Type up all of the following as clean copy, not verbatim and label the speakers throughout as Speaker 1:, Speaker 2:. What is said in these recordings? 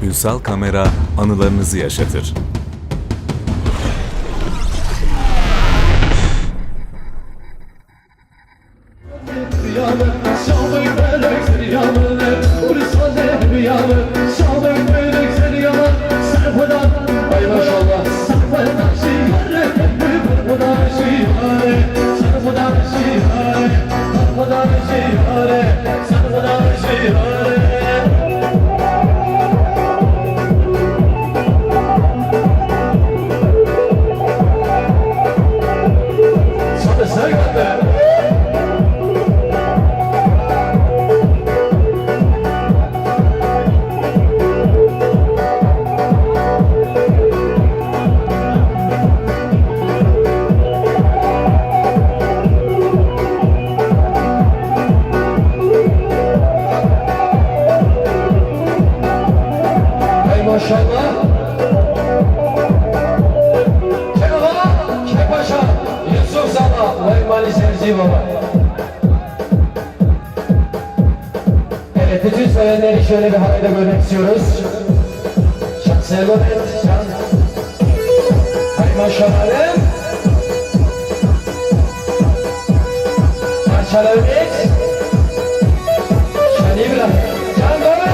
Speaker 1: Uysal Kamera anılarınızı yaşatır.
Speaker 2: Maşallah. Kenan, Kepaşa, Yusuf Zala, Vaymali Serci Baba. Evet, bütün sevenleri şöyle bir havayda görmek istiyoruz. Şan Selvamet, Şan. Hay maşallah. Parçalar et. Şan İbrahim, Şan Mehmet.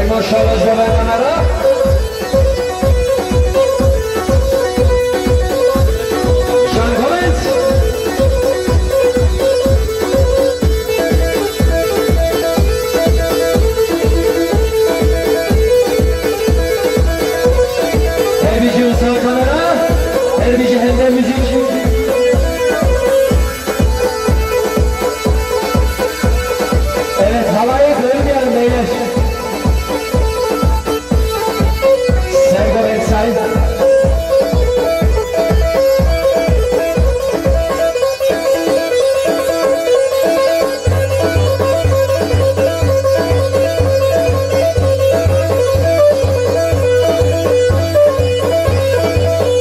Speaker 2: Maşallah Cemal'lara. Şankomet. Erbici Uysal Kamera. Erbici Hende Müzik. Evet, havaya kırılmayalım beyler.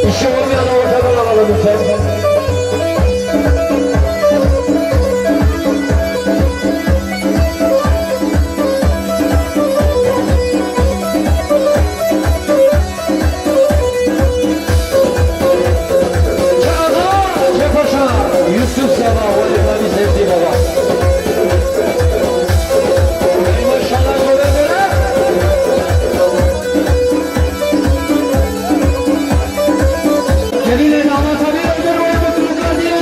Speaker 2: İşi olmayan ortadan alalım lütfen. Yusuf Sabah, Valimani Sevdi Baba. Maşallah görenlere. Kendine anlatabilir öldür ve götürürler diye.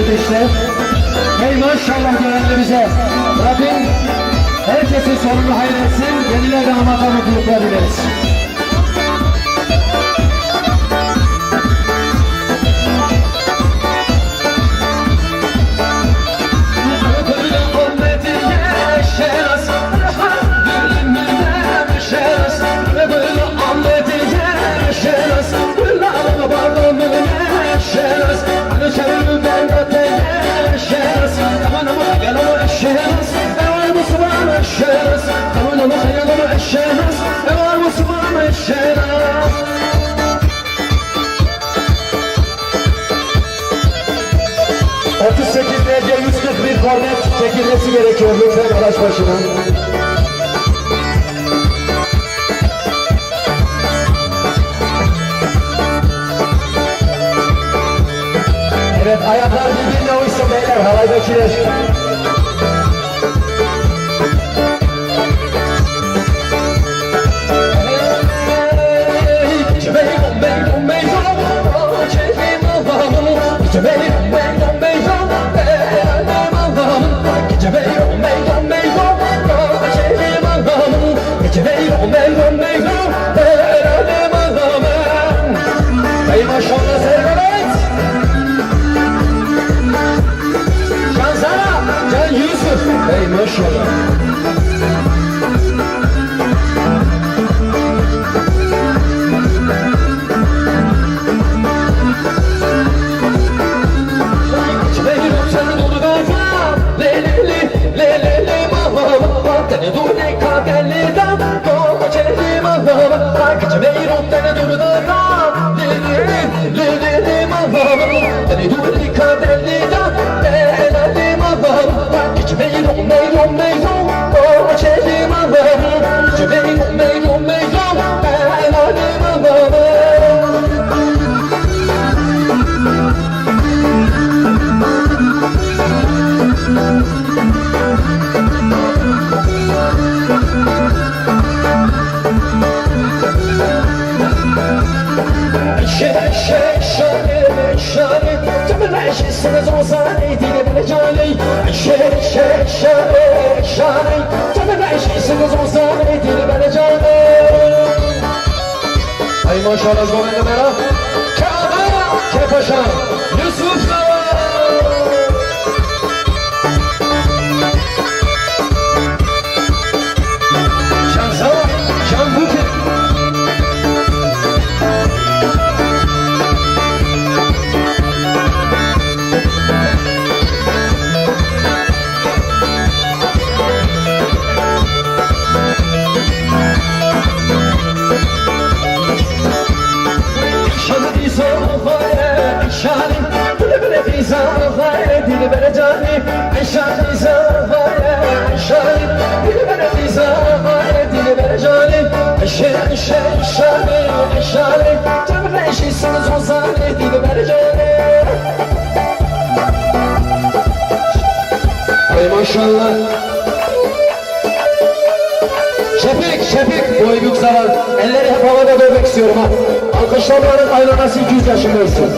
Speaker 2: geldi işte. Hey maşallah geldi bize. Rabbim herkesin sonunu hayretsin. Yeniler damata mutluluklar dileriz. derece 141 kornet çekilmesi gerekiyor lütfen araç başına. Evet, ayaklar birbirine uysun beyler, halaydakiler. Ey maşallah Servet! Can sana, Can Yusuf! Ey maşallah! Ay maşallah Zomen'e merhaba. Kâba, Kepaşa, Yusuf Can Zava, Can Buket. Ay maşallah. Şefik, boy büyük zarar. Elleri hep havada dövmek istiyorum ha. Alkışlamaların ayrılması 200 yaşında olsun.